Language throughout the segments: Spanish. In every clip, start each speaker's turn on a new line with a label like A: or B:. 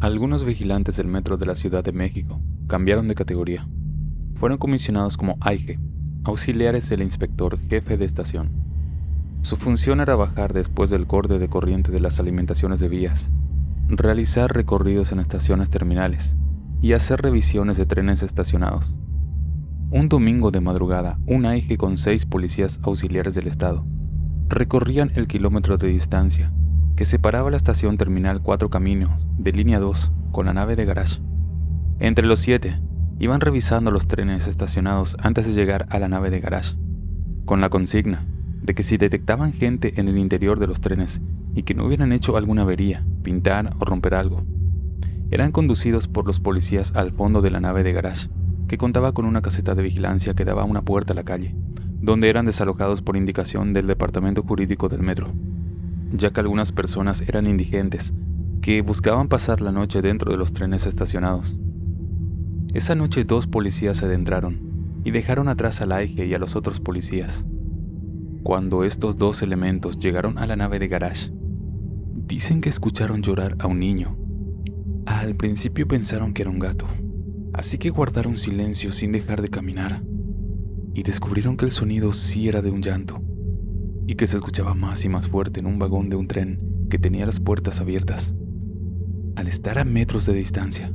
A: Algunos vigilantes del metro de la Ciudad de México cambiaron de categoría. Fueron comisionados como AIGE, auxiliares del inspector jefe de estación. Su función era bajar después del corte de corriente de las alimentaciones de vías, realizar recorridos en estaciones terminales y hacer revisiones de trenes estacionados. Un domingo de madrugada, un AIGE con 6 policías auxiliares del estado recorrían el kilómetro de distancia que separaba la estación terminal Cuatro Caminos de línea 2 con la nave de garage. Entre los 7, iban revisando los trenes estacionados antes de llegar a la nave de garage, con la consigna de que si detectaban gente en el interior de los trenes y que no hubieran hecho alguna avería, pintar o romper algo, eran conducidos por los policías al fondo de la nave de garage, que contaba con una caseta de vigilancia que daba una puerta a la calle, donde eran desalojados por indicación del departamento jurídico del metro, ya que algunas personas eran indigentes que buscaban pasar la noche dentro de los trenes estacionados. Esa noche 2 policías se adentraron y dejaron atrás al AIGE y a los otros policías. Cuando estos 2 elementos llegaron a la nave de garage, dicen que escucharon llorar a un niño. Al principio pensaron que era un gato, así que guardaron silencio sin dejar de caminar, y descubrieron que el sonido sí era de un llanto, y que se escuchaba más y más fuerte en un vagón de un tren que tenía las puertas abiertas. Al estar a metros de distancia,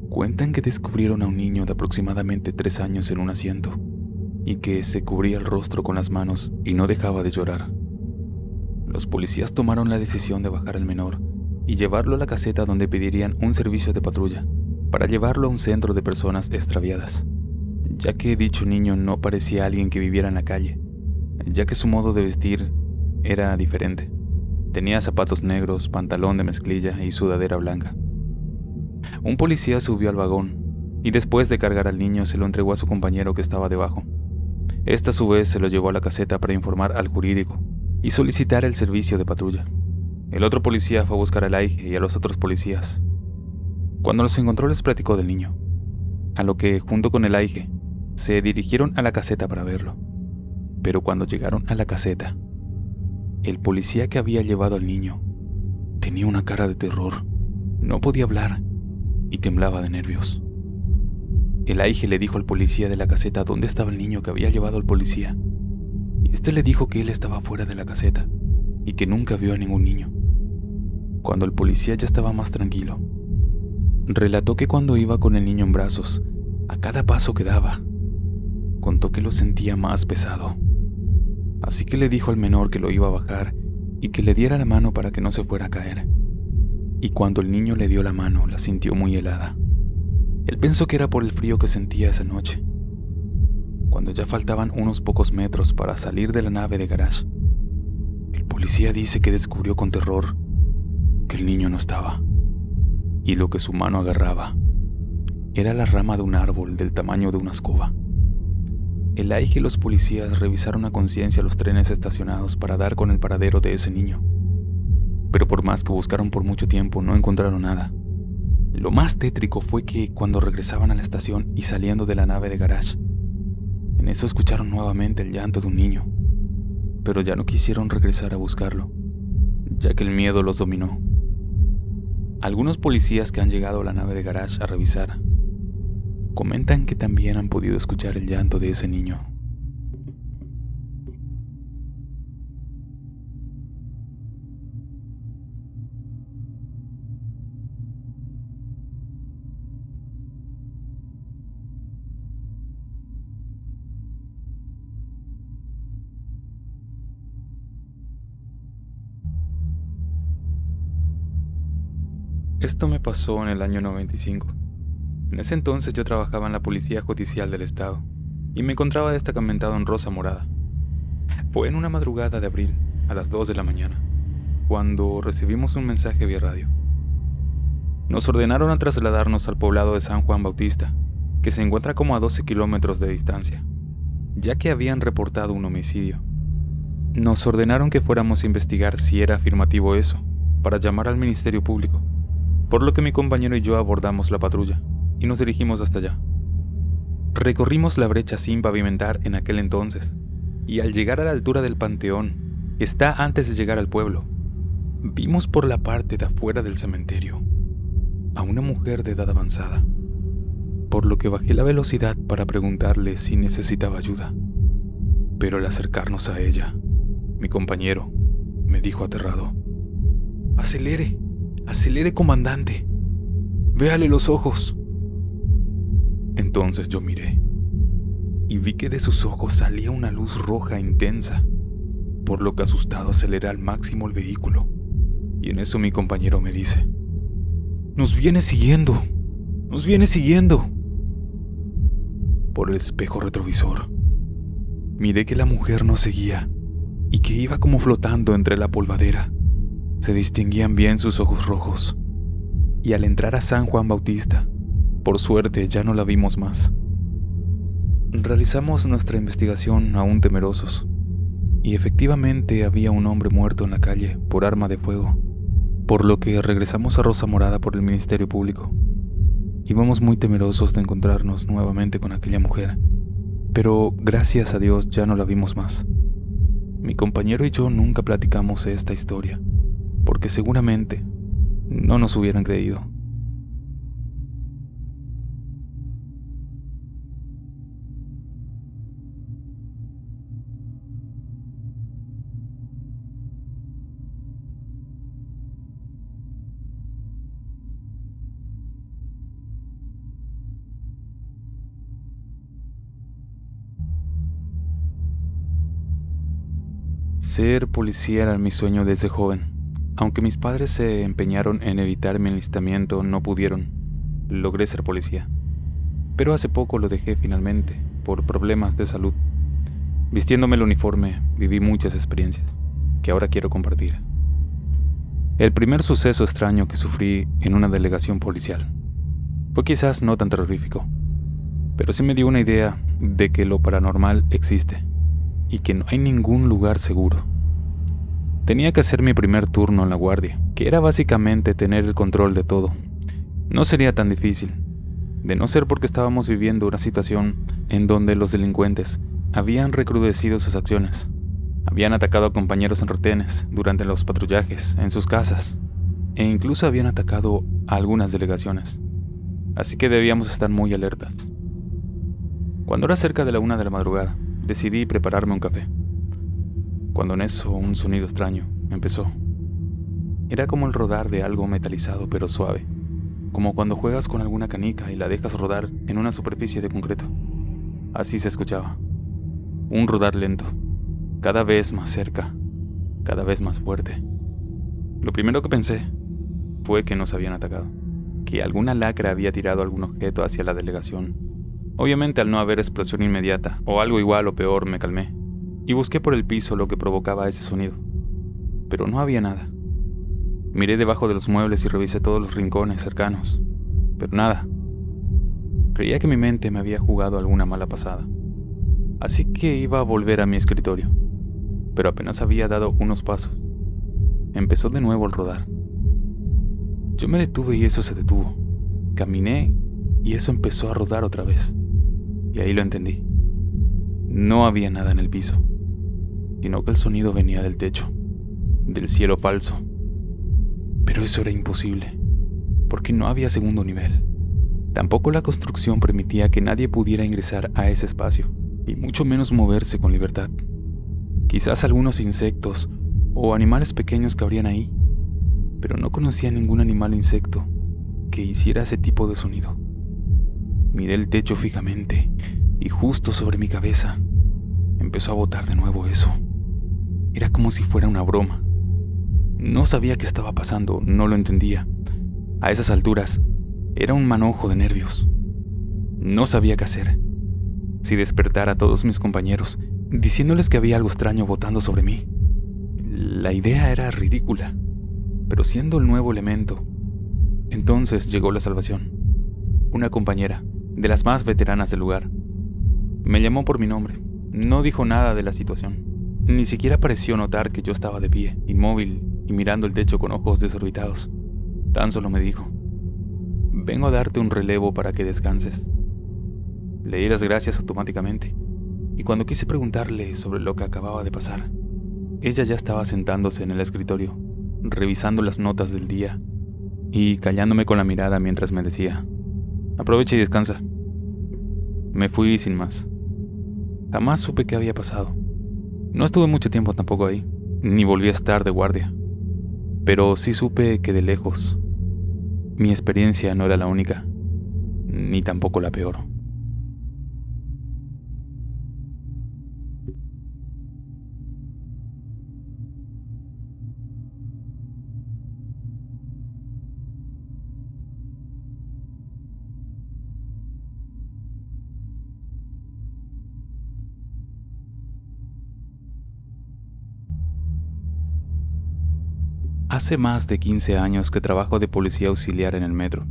A: cuentan que descubrieron a un niño de aproximadamente 3 años en un asiento, y que se cubría el rostro con las manos y no dejaba de llorar. Los policías tomaron la decisión de bajar al menor y llevarlo a la caseta, donde pedirían un servicio de patrulla para llevarlo a un centro de personas extraviadas, ya que dicho niño no parecía alguien que viviera en la calle, ya que su modo de vestir era diferente. Tenía zapatos negros, pantalón de mezclilla y sudadera blanca. Un policía subió al vagón y después de cargar al niño se lo entregó a su compañero que estaba debajo. Este a su vez se lo llevó a la caseta para informar al jurídico y solicitar el servicio de patrulla. El otro policía fue a buscar al AIGE y a los otros policías. Cuando los encontró les platicó del niño, a lo que junto con el AIGE se dirigieron a la caseta para verlo. Pero cuando llegaron a la caseta, el policía que había llevado al niño tenía una cara de terror, no podía hablar y temblaba de nervios. El AIGE le dijo al policía de la caseta dónde estaba el niño que había llevado al policía, y este le dijo que él estaba fuera de la caseta y que nunca vio a ningún niño. Cuando el policía ya estaba más tranquilo, relató que cuando iba con el niño en brazos, a cada paso que daba, contó que lo sentía más pesado. Así que le dijo al menor que lo iba a bajar y que le diera la mano para que no se fuera a caer. Y cuando el niño le dio la mano, la sintió muy helada. Él pensó que era por el frío que sentía esa noche. Cuando ya faltaban unos pocos metros para salir de la nave de garage, el policía dice que descubrió con terror que el niño no estaba, y lo que su mano agarraba era la rama de un árbol del tamaño de una escoba. El AIGE y los policías revisaron a conciencia los trenes estacionados para dar con el paradero de ese niño, pero por más que buscaron por mucho tiempo no encontraron nada. Lo más tétrico fue que cuando regresaban a la estación y saliendo de la nave de garage, en eso escucharon nuevamente el llanto de un niño, pero ya no quisieron regresar a buscarlo, ya que el miedo los dominó. Algunos policías que han llegado a la nave de garage a revisar comentan que también han podido escuchar el llanto de ese niño. Esto me pasó en el año 95. En ese entonces yo trabajaba en la Policía Judicial del Estado y me encontraba destacamentado en Rosa Morada. Fue en una madrugada de abril, a las 2 de la mañana, cuando recibimos un mensaje vía radio. Nos ordenaron a trasladarnos al poblado de San Juan Bautista, que se encuentra como a 12 kilómetros de distancia, ya que habían reportado un homicidio. Nos ordenaron que fuéramos a investigar si era afirmativo eso, para llamar al Ministerio Público, por lo que mi compañero y yo abordamos la patrulla y nos dirigimos hasta allá. Recorrimos la brecha sin pavimentar en aquel entonces, y al llegar a la altura del panteón, que está antes de llegar al pueblo, vimos por la parte de afuera del cementerio a una mujer de edad avanzada, por lo que bajé la velocidad para preguntarle si necesitaba ayuda. Pero al acercarnos a ella, mi compañero me dijo aterrado: «Acelere, acelere, comandante. Véale los ojos». Entonces yo miré y vi que de sus ojos salía una luz roja intensa, por lo que asustado aceleré al máximo el vehículo. Y en eso mi compañero me dice: «Nos viene siguiendo, nos viene siguiendo». Por el espejo retrovisor miré que la mujer nos seguía y que iba como flotando entre la polvadera. Se distinguían bien sus ojos rojos. Y al entrar a San Juan Bautista, por suerte ya no la vimos más. Realizamos nuestra investigación aún temerosos, y efectivamente había un hombre muerto en la calle por arma de fuego, por lo que regresamos a Rosa Morada por el Ministerio Público. Íbamos muy temerosos de encontrarnos nuevamente con aquella mujer, pero gracias a Dios ya no la vimos más. Mi compañero y yo nunca platicamos esta historia, porque seguramente no nos hubieran creído. Ser policía era mi sueño desde joven. Aunque mis padres se empeñaron en evitar mi enlistamiento, no pudieron. Logré ser policía. Pero hace poco lo dejé finalmente, por problemas de salud. Vistiéndome el uniforme, viví muchas experiencias, que ahora quiero compartir. El primer suceso extraño que sufrí en una delegación policial fue quizás no tan terrorífico, pero sí me dio una idea de que lo paranormal existe y que no hay ningún lugar seguro. Tenía que hacer mi primer turno en la guardia, que era básicamente tener el control de todo. No sería tan difícil, de no ser porque estábamos viviendo una situación en donde los delincuentes habían recrudecido sus acciones. Habían atacado a compañeros en retenes durante los patrullajes, en sus casas, e incluso habían atacado a algunas delegaciones. Así que debíamos estar muy alertas. Cuando era cerca de la 1 de la madrugada, decidí prepararme un café. Cuando en eso un sonido extraño empezó. Era como el rodar de algo metalizado pero suave, como cuando juegas con alguna canica y la dejas rodar en una superficie de concreto. Así se escuchaba. Un rodar lento, cada vez más cerca, cada vez más fuerte. Lo primero que pensé fue que nos habían atacado, que alguna lacra había tirado algún objeto hacia la delegación. Obviamente, al no haber explosión inmediata, o algo igual o peor, me calmé y busqué por el piso lo que provocaba ese sonido. Pero no había nada. Miré debajo de los muebles y revisé todos los rincones cercanos, pero nada. Creía que mi mente me había jugado alguna mala pasada, así que iba a volver a mi escritorio, pero apenas había dado unos pasos, empezó de nuevo el rodar. Yo me detuve y eso se detuvo. Caminé y eso empezó a rodar otra vez. Y ahí lo entendí. No había nada en el piso, sino que el sonido venía del techo, del cielo falso. Pero eso era imposible, porque no había segundo nivel. Tampoco la construcción permitía que nadie pudiera ingresar a ese espacio, y mucho menos moverse con libertad. Quizás algunos insectos o animales pequeños cabrían ahí, pero no conocía ningún animal o insecto que hiciera ese tipo de sonido. Miré el techo fijamente y justo sobre mi cabeza empezó a botar de nuevo eso. Era como si fuera una broma. No sabía qué estaba pasando, no lo entendía. A esas alturas, era un manojo de nervios. No sabía qué hacer. Si despertar a todos mis compañeros, diciéndoles que había algo extraño botando sobre mí. La idea era ridícula, pero siendo el nuevo elemento, entonces llegó la salvación. Una compañera, de las más veteranas del lugar, me llamó por mi nombre. No dijo nada de la situación. Ni siquiera pareció notar que yo estaba de pie, inmóvil y mirando el techo con ojos desorbitados. Tan solo me dijo: «Vengo a darte un relevo para que descanses». Le di las gracias automáticamente, y cuando quise preguntarle sobre lo que acababa de pasar, ella ya estaba sentándose en el escritorio, revisando las notas del día, y callándome con la mirada mientras me decía: aprovecha y descansa. Me fui sin más. Jamás supe qué había pasado. No estuve mucho tiempo tampoco ahí, ni volví a estar de guardia. Pero sí supe que de lejos, mi experiencia no era la única, ni tampoco la peor. Hace más de 15 años que trabajo de policía auxiliar en el metro,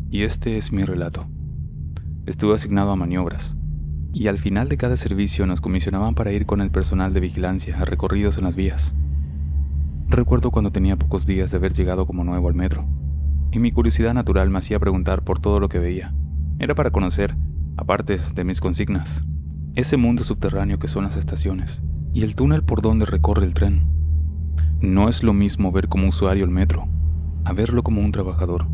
A: y este es mi relato. Estuve asignado a maniobras, y al final de cada servicio nos comisionaban para ir con el personal de vigilancia a recorridos en las vías. Recuerdo cuando tenía pocos días de haber llegado como nuevo al metro, y mi curiosidad natural me hacía preguntar por todo lo que veía. Era para conocer, aparte de mis consignas, ese mundo subterráneo que son las estaciones, y el túnel por donde recorre el tren. No es lo mismo ver como usuario el metro, a verlo como un trabajador.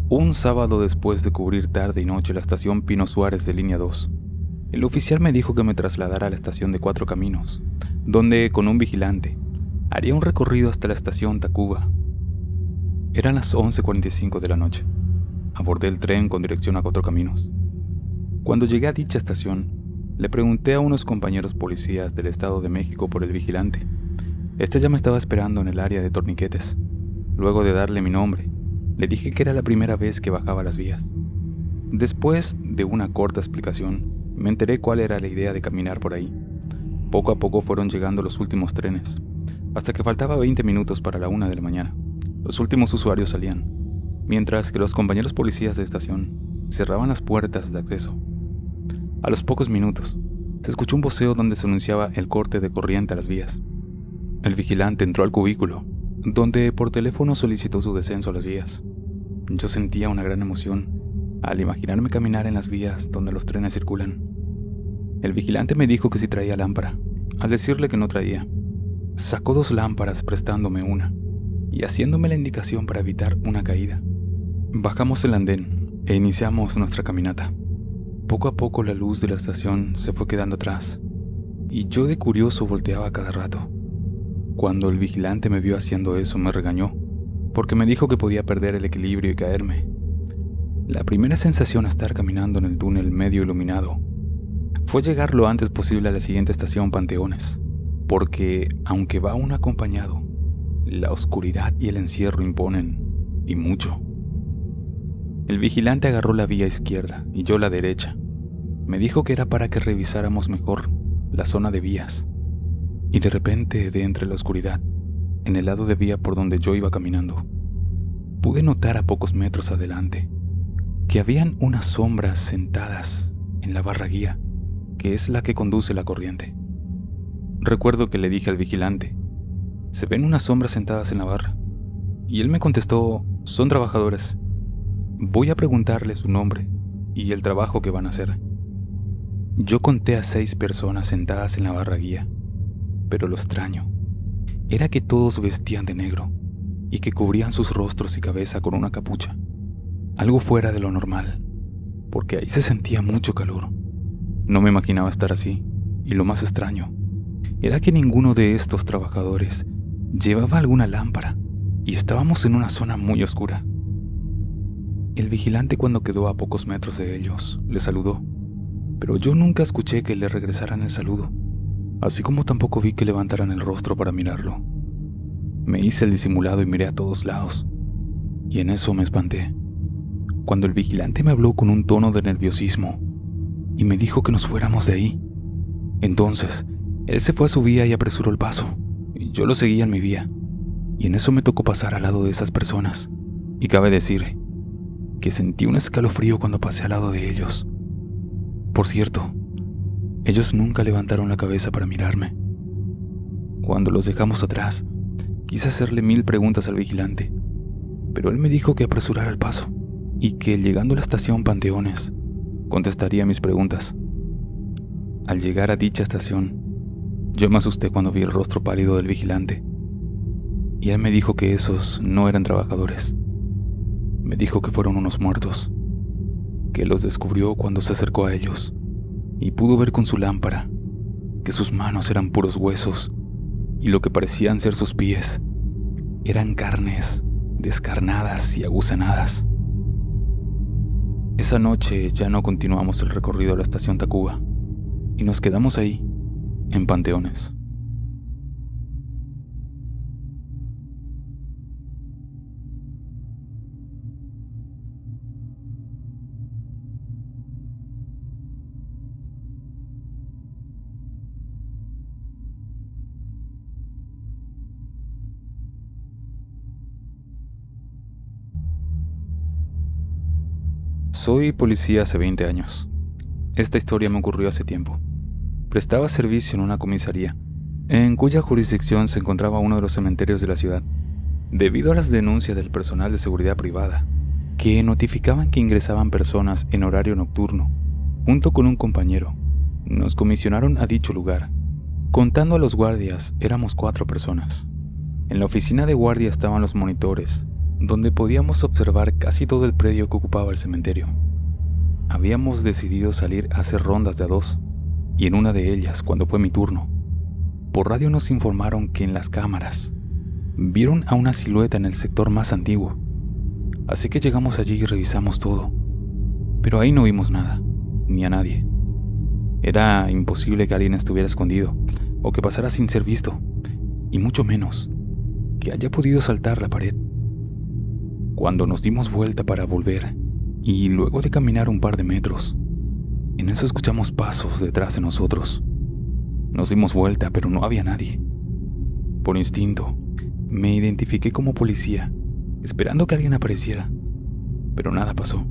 A: Un sábado, después de cubrir tarde y noche la estación Pino Suárez de línea 2, el oficial me dijo que me trasladara a la estación de Cuatro Caminos, donde, con un vigilante, haría un recorrido hasta la estación Tacuba. Eran las 11:45 de la noche. Abordé el tren con dirección a Cuatro Caminos. Cuando llegué a dicha estación, le pregunté a unos compañeros policías del Estado de México por el vigilante. Este ya me estaba esperando en el área de torniquetes. Luego de darle mi nombre, le dije que era la primera vez que bajaba las vías. Después de una corta explicación, me enteré cuál era la idea de caminar por ahí. Poco a poco fueron llegando los últimos trenes, hasta que faltaba 20 minutos para la 1 de la mañana. Los últimos usuarios salían, mientras que los compañeros policías de estación cerraban las puertas de acceso. A los pocos minutos, se escuchó un voceo donde se anunciaba el corte de corriente a las vías. El vigilante entró al cubículo, donde por teléfono solicitó su descenso a las vías. Yo sentía una gran emoción al imaginarme caminar en las vías donde los trenes circulan. El vigilante me dijo que si traía lámpara. Al decirle que no traía, sacó 2 lámparas prestándome una y haciéndome la indicación para evitar una caída. Bajamos el andén e iniciamos nuestra caminata. Poco a poco la luz de la estación se fue quedando atrás, y yo de curioso volteaba cada rato. Cuando el vigilante me vio haciendo eso, me regañó, porque me dijo que podía perder el equilibrio y caerme. La primera sensación a estar caminando en el túnel medio iluminado fue llegar lo antes posible a la siguiente estación, Panteones, porque, aunque va uno acompañado, la oscuridad y el encierro imponen, y mucho. El vigilante agarró la vía izquierda y yo la derecha. Me dijo que era para que revisáramos mejor la zona de vías. Y de repente, de entre la oscuridad, en el lado de vía por donde yo iba caminando, pude notar a pocos metros adelante que habían unas sombras sentadas en la barra guía, que es la que conduce la corriente. Recuerdo que le dije al vigilante: se ven unas sombras sentadas en la barra, y él me contestó: son trabajadores. Voy a preguntarle su nombre y el trabajo que van a hacer. Yo conté a 6 personas sentadas en la barra guía, pero lo extraño era que todos vestían de negro y que cubrían sus rostros y cabeza con una capucha, algo fuera de lo normal, porque ahí se sentía mucho calor. No me imaginaba estar así, y lo más extraño era que ninguno de estos trabajadores llevaba alguna lámpara y estábamos en una zona muy oscura. El vigilante, cuando quedó a pocos metros de ellos, le saludó, pero yo nunca escuché que le regresaran el saludo, así como tampoco vi que levantaran el rostro para mirarlo. Me hice el disimulado y miré a todos lados, y en eso me espanté, cuando el vigilante me habló con un tono de nerviosismo y me dijo que nos fuéramos de ahí. Entonces, él se fue a su vía y apresuró el paso, y yo lo seguía en mi vía, y en eso me tocó pasar al lado de esas personas, y cabe decir que sentí un escalofrío cuando pasé al lado de ellos. Por cierto, ellos nunca levantaron la cabeza para mirarme. Cuando los dejamos atrás, quise hacerle 1000 preguntas al vigilante, pero él me dijo que apresurara el paso y que, llegando a la estación Panteones, contestaría mis preguntas. Al llegar a dicha estación, yo me asusté cuando vi el rostro pálido del vigilante, y él me dijo que esos no eran trabajadores, Me dijo que fueron unos muertos, que los descubrió cuando se acercó a ellos y pudo ver con su lámpara que sus manos eran puros huesos y lo que parecían ser sus pies eran carnes descarnadas y aguzanadas. Esa noche ya no continuamos el recorrido a la estación Tacuba y nos quedamos ahí, en panteones. Soy policía hace 20 años. Esta historia me ocurrió hace tiempo. Prestaba servicio en una comisaría, en cuya jurisdicción se encontraba uno de los cementerios de la ciudad. Debido a las denuncias del personal de seguridad privada, que notificaban que ingresaban personas en horario nocturno, junto con un compañero, nos comisionaron a dicho lugar. Contando a los guardias, éramos 4 personas. En la oficina de guardia estaban los monitores, donde podíamos observar casi todo el predio que ocupaba el cementerio. Habíamos decidido salir a hacer rondas de a 2, y en una de ellas, cuando fue mi turno, por radio nos informaron que en las cámaras vieron a una silueta en el sector más antiguo. Así que llegamos allí y revisamos todo, pero ahí no vimos nada, ni a nadie. Era imposible que alguien estuviera escondido o que pasara sin ser visto, y mucho menos que haya podido saltar la pared. Cuando nos dimos vuelta para volver, y luego de caminar un par de metros, en eso escuchamos pasos detrás de nosotros. Nos dimos vuelta, pero no había nadie. Por instinto, me identifiqué como policía, esperando que alguien apareciera, pero nada pasó.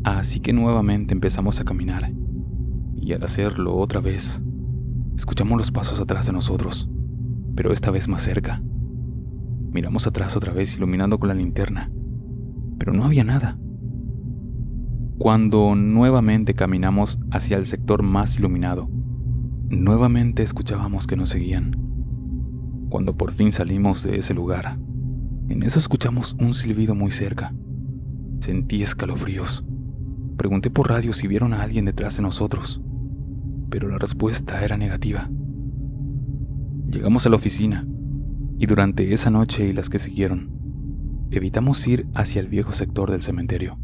A: Así que nuevamente empezamos a caminar, y al hacerlo otra vez, escuchamos los pasos atrás de nosotros, pero esta vez más cerca. Miramos atrás otra vez iluminando con la linterna, pero no había nada. Cuando nuevamente caminamos hacia el sector más iluminado, nuevamente escuchábamos que nos seguían. Cuando por fin salimos de ese lugar, en eso escuchamos un silbido muy cerca. Sentí escalofríos. Pregunté por radio si vieron a alguien detrás de nosotros, pero la respuesta era negativa. Llegamos a la oficina, y durante esa noche y las que siguieron, evitamos ir hacia el viejo sector del cementerio.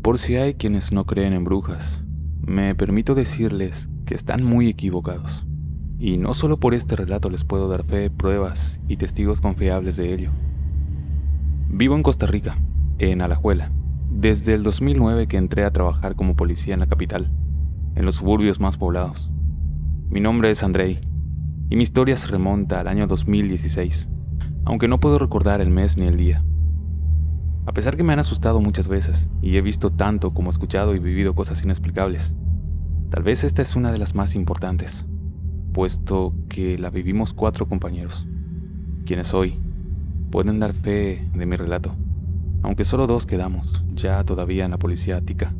A: Por si hay quienes no creen en brujas, me permito decirles que están muy equivocados. Y no solo por este relato les puedo dar fe, pruebas y testigos confiables de ello. Vivo en Costa Rica, en Alajuela, desde el 2009 que entré a trabajar como policía en la capital, en los suburbios más poblados. Mi nombre es Andrei, y mi historia se remonta al año 2016, aunque no puedo recordar el mes ni el día. A pesar que me han asustado muchas veces, y he visto tanto como escuchado y vivido cosas inexplicables, tal vez esta es una de las más importantes, puesto que la vivimos 4 compañeros, quienes hoy pueden dar fe de mi relato, aunque solo 2 quedamos, ya todavía en la policía ática.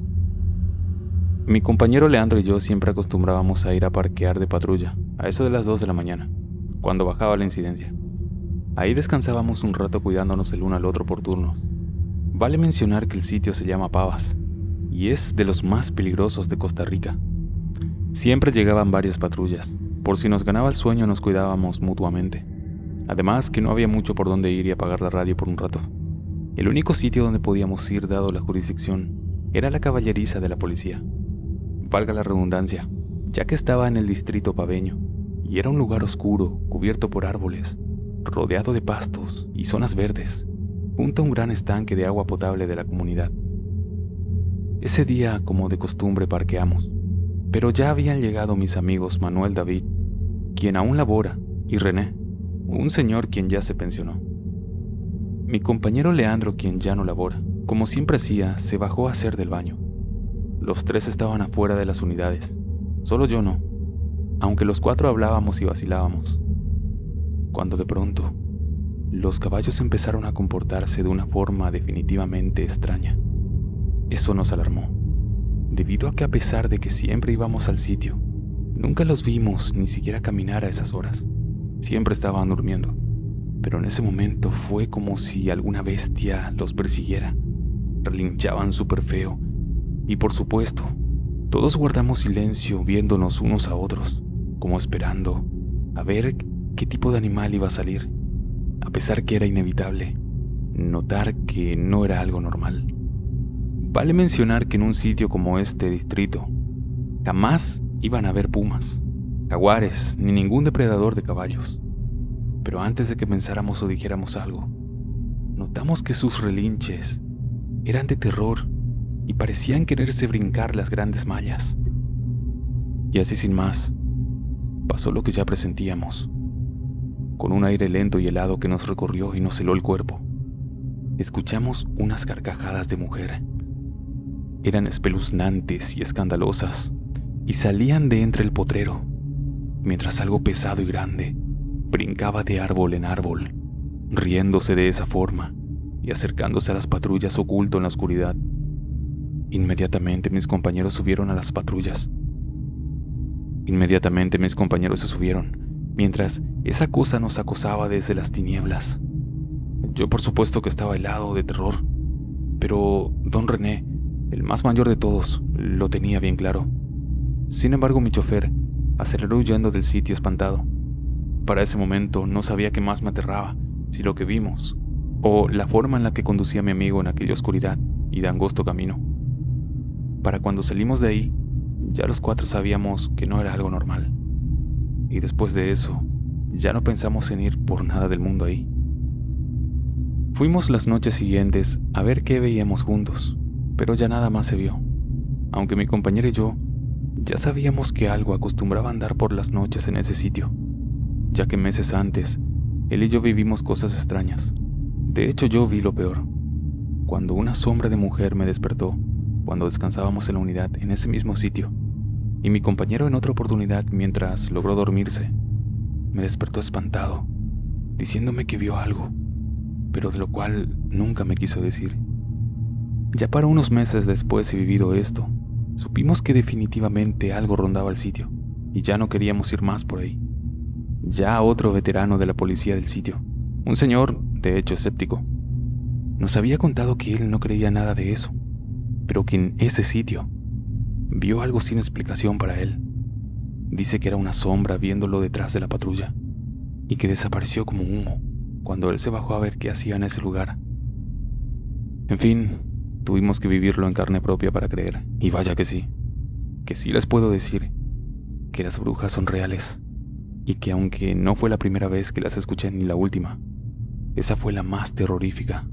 A: Mi compañero Leandro y yo siempre acostumbrábamos a ir a parquear de patrulla, a eso de las 2 de la mañana, cuando bajaba la incidencia. Ahí descansábamos un rato cuidándonos el uno al otro por turnos. Vale mencionar que el sitio se llama Pavas, y es de los más peligrosos de Costa Rica. Siempre llegaban varias patrullas, por si nos ganaba el sueño nos cuidábamos mutuamente. Además que no había mucho por donde ir y apagar la radio por un rato. El único sitio donde podíamos ir dado la jurisdicción era la caballeriza de la policía. Valga la redundancia, ya que estaba en el distrito paveño, y era un lugar oscuro, cubierto por árboles, rodeado de pastos y zonas verdes, junto a un gran estanque de agua potable de la comunidad. Ese día, como de costumbre, parqueamos, pero ya habían llegado mis amigos Manuel David, quien aún labora, y René, un señor quien ya se pensionó. Mi compañero Leandro, quien ya no labora, como siempre hacía, se bajó a hacer del baño. Los 3 estaban afuera de las unidades, solo yo no, aunque los cuatro hablábamos y vacilábamos, cuando de pronto los caballos empezaron a comportarse de una forma definitivamente extraña. Eso nos alarmó, debido a que a pesar de que siempre íbamos al sitio, nunca los vimos ni siquiera caminar a esas horas. Siempre estaban durmiendo, pero en ese momento fue como si alguna bestia los persiguiera. Relinchaban súper feo, y por supuesto, todos guardamos silencio viéndonos unos a otros, como esperando a ver qué tipo de animal iba a salir, a pesar que era inevitable notar que no era algo normal. Vale mencionar que en un sitio como este distrito jamás iban a haber pumas, jaguares ni ningún depredador de caballos. Pero antes de que pensáramos o dijéramos algo, notamos que sus relinches eran de terror y parecían quererse brincar las grandes mallas. Y así sin más, pasó lo que ya presentíamos. Con un aire lento y helado que nos recorrió y nos heló el cuerpo, escuchamos unas carcajadas de mujer. Eran espeluznantes y escandalosas, y salían de entre el potrero, mientras algo pesado y grande brincaba de árbol en árbol, riéndose de esa forma y acercándose a las patrullas oculto en la oscuridad. Inmediatamente mis compañeros subieron a las patrullas. Inmediatamente mis compañeros se subieron, mientras esa cosa nos acosaba desde las tinieblas. Yo por supuesto que estaba helado de terror, pero don René, el más mayor de todos, lo tenía bien claro. Sin embargo, mi chofer aceleró huyendo del sitio espantado. Para ese momento no sabía qué más me aterraba, si lo que vimos, o la forma en la que conducía a mi amigo en aquella oscuridad y de angosto camino. Para cuando salimos de ahí, ya los cuatro sabíamos que no era algo normal. Y después de eso, ya no pensamos en ir por nada del mundo ahí. Fuimos las noches siguientes a ver qué veíamos juntos, pero ya nada más se vio. Aunque mi compañero y yo ya sabíamos que algo acostumbraba a andar por las noches en ese sitio, ya que meses antes, él y yo vivimos cosas extrañas. De hecho, yo vi lo peor, cuando una sombra de mujer me despertó cuando descansábamos en la unidad en ese mismo sitio, y mi compañero en otra oportunidad, mientras logró dormirse, me despertó espantado, diciéndome que vio algo, pero de lo cual nunca me quiso decir. Ya para unos meses después de vivido esto, supimos que definitivamente algo rondaba el sitio, y ya no queríamos ir más por ahí. Ya otro veterano de la policía del sitio, un señor, de hecho escéptico, nos había contado que él no creía nada de eso, pero que en ese sitio vio algo sin explicación para él. Dice que era una sombra viéndolo detrás de la patrulla, y que desapareció como humo cuando él se bajó a ver qué hacía en ese lugar. En fin, tuvimos que vivirlo en carne propia para creer, y vaya que sí les puedo decir que las brujas son reales, y que aunque no fue la primera vez que las escuché ni la última, esa fue la más terrorífica.